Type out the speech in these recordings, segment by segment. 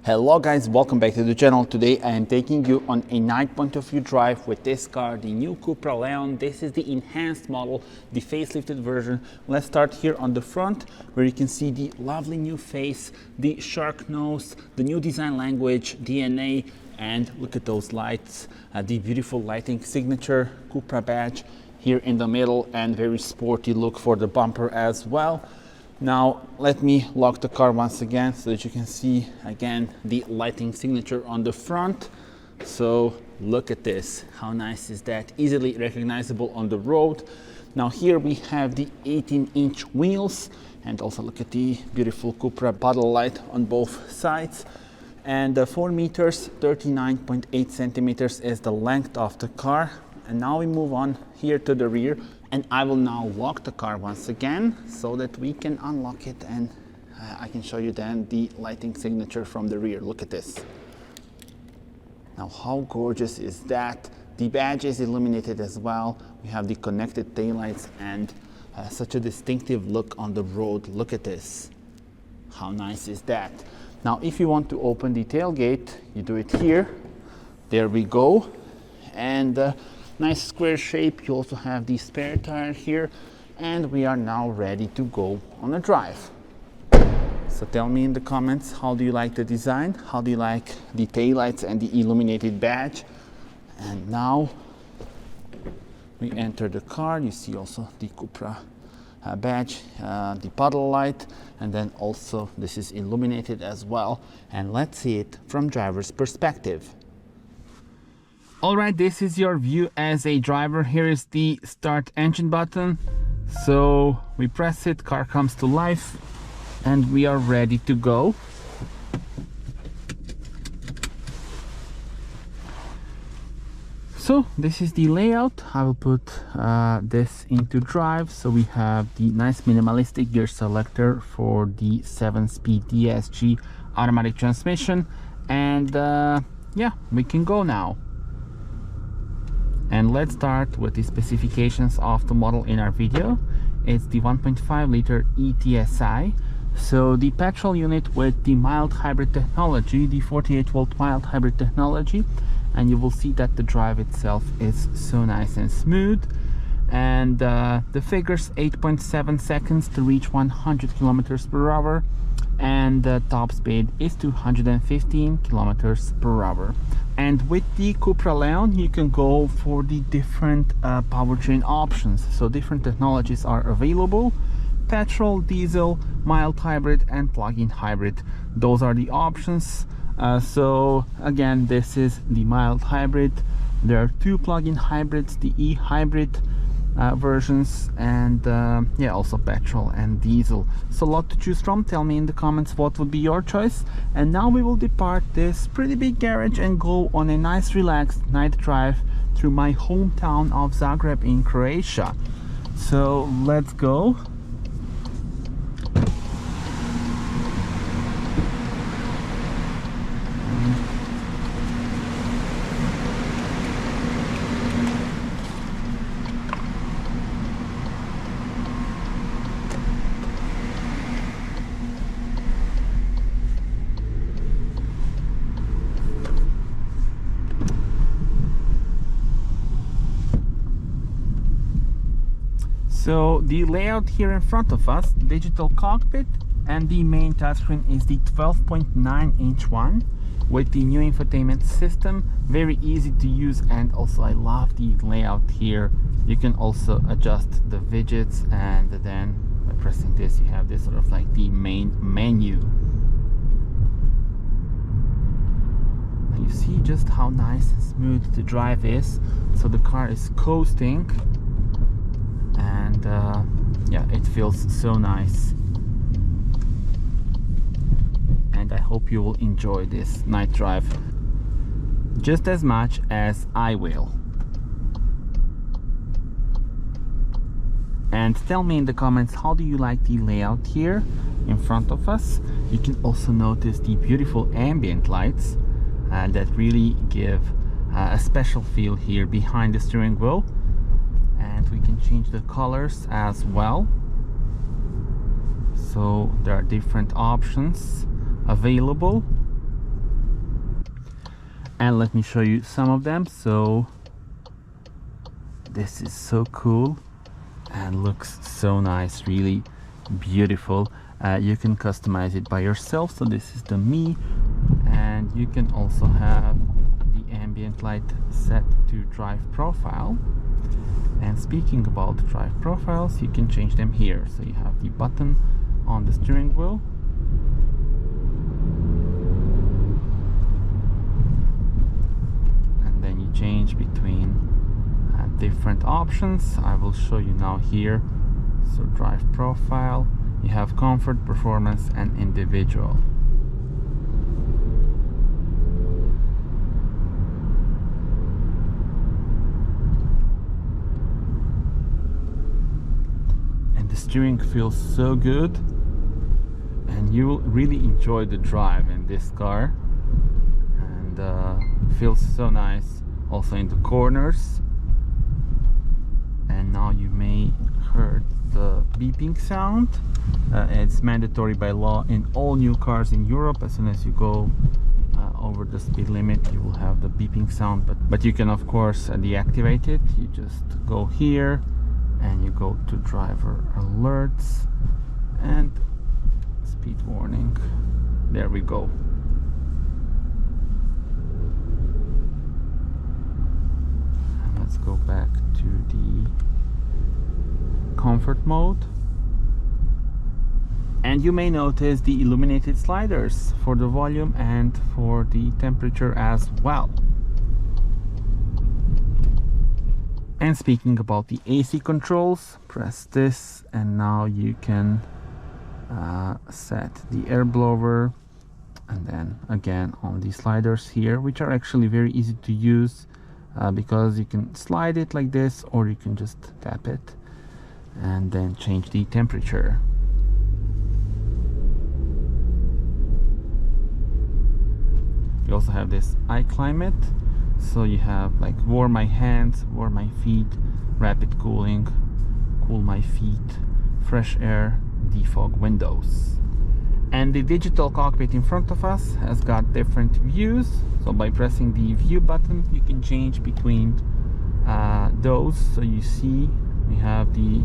Hello guys, welcome back to the channel. Today I am taking you on a night point of view drive with this car, the new CUPRA Leon. This is the enhanced model, the facelifted version. Let's start here on the front, where you can see the lovely new face, the shark nose, the new design language, DNA, and look at those lights, the beautiful lighting signature CUPRA badge here in the middle, and very sporty look for the bumper as well. Now let me lock the car once again so that you can see again the lighting signature on the front. So look at this, how nice is that, easily recognizable on the road. Now here we have the 18-inch wheels, and also look at the beautiful CUPRA bottle light on both sides. And 4 meters, 39.8 centimeters is the length of the car. And now we move on here to the rear, and I will now lock the car once again so that we can unlock it, and I can show you then the lighting signature from the rear. Look at this. Now how gorgeous is that? The badge is illuminated as well. We have the connected taillights and such a distinctive look on the road. Look at this. How nice is that? Now if you want to open the tailgate, you do it here. There we go. And nice square shape. You also have the spare tire here, and we are now ready to go on a drive. So tell me in the comments, how do you like the design? How do you like the taillights and the illuminated badge? And now we enter the car. You see also the CUPRA badge, the puddle light, and then also this is illuminated as well. And let's see it from driver's perspective. Alright, this is your view as a driver. Here is the start engine button. So we press it, car comes to life, and we are ready to go. So this is the layout. I will put this into drive. So we have the nice minimalistic gear selector for the 7-speed DSG automatic transmission. And yeah, we can go now. And let's start with the specifications of the model in our video. It's the 1.5 liter eTSI. So the petrol unit with the mild hybrid technology, the 48 volt mild hybrid technology. And you will see that the drive itself is so nice and smooth. And the figures 8.7 seconds to reach 100 kilometers per hour. And the top speed is 215 kilometers per hour. And with the CUPRA Leon, you can go for the different powertrain options. So different technologies are available: petrol, diesel, mild hybrid, and plug-in hybrid. Those are the options. So again, this is the mild hybrid. There are 2 plug-in hybrids, the e-hybrid versions, and yeah, also petrol and diesel. So a lot to choose from. Tell me in the comments what would be your choice. And now we will depart this pretty big garage and go on a nice relaxed night drive through my hometown of Zagreb in Croatia. So let's go. So the layout here in front of us, digital cockpit, and the main touchscreen is the 12.9-inch one with the new infotainment system. Very easy to use, and also I love the layout here. You can also adjust the widgets, and then by pressing this you have this sort of like the main menu. And you see just how nice and smooth the drive is. So the car is coasting, and yeah, it feels so nice, and I hope you will enjoy this night drive just as much as I will. And tell me in the comments, how do you like the layout here in front of us? You can also notice the beautiful ambient lights that really give a special feel here behind the steering wheel. And we can change the colors as well. So there are different options available. And let me show you some of them. So this is so cool and looks so nice, really beautiful. You can customize it by yourself. So this is the me, and you can also have the ambient light set to drive profile. And speaking about drive profiles, you can change them here. So you have the button on the steering wheel, and then you change between different options. I will show you now here. So drive profile, you have comfort, performance, and individual. And the steering feels so good, and you will really enjoy the drive in this car, and feels so nice also in the corners. And now you may heard the beeping sound. It's mandatory by law in all new cars in Europe. As soon as you go over the speed limit, you will have the beeping sound, but you can of course deactivate it. You just go here and you go to driver alerts and speed warning. There we go. And let's go back to the comfort mode, and you may notice the illuminated sliders for the volume and for the temperature as well. And speaking about the AC controls, press this and now you can set the air blower, and then again on the sliders here, which are actually very easy to use because you can slide it like this, or you can just tap it and then change the temperature. You also have this iClimate, so you have like warm my hands, warm my feet, rapid cooling, cool my feet, fresh air, defog windows. And the digital cockpit in front of us has got different views. So by pressing the view button, you can change between those. So you see we have the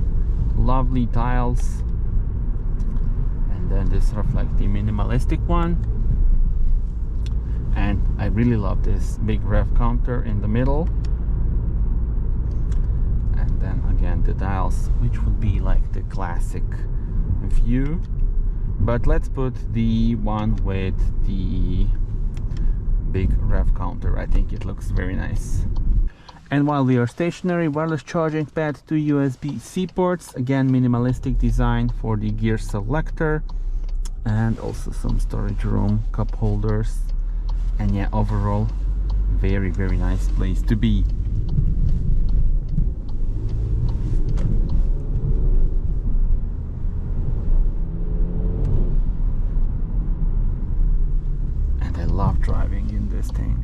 lovely tiles, and then this sort of like the minimalistic one. And I really love this big rev counter in the middle, and then again the dials, which would be like the classic view. But let's put the one with the big rev counter. I think it looks very nice. And while we are stationary, wireless charging pad, 2 USB-C ports, again minimalistic design for the gear selector, and also some storage room, cup holders, and yeah, overall very nice place to be. And I love driving in this thing.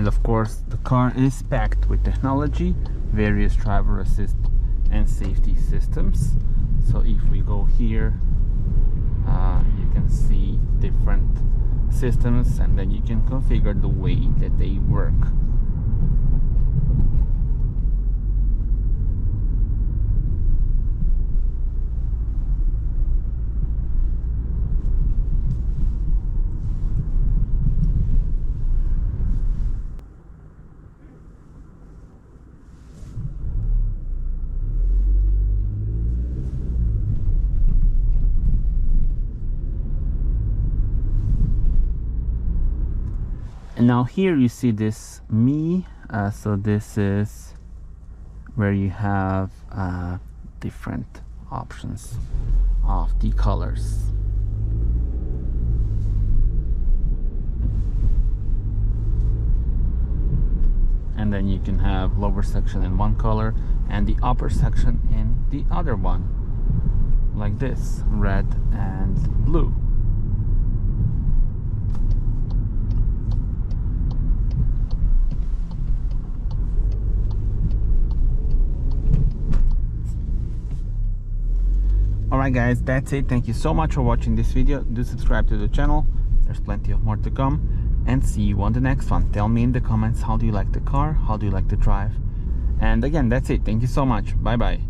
And of course, the car is packed with technology, various driver assist and safety systems. So if we go here, you can see different systems, and then you can configure the way that they work. And now here you see this Me, so this is where you have different options of the colors. And then you can have lower section in one color and the upper section in the other one, like this, red and blue. Alright guys, that's it. Thank you so much for watching this video. Do subscribe to the channel. There's plenty of more to come. And see you on the next one. Tell me in the comments, how do you like the car? How do you like the drive? And again, that's it. Thank you so much. Bye bye.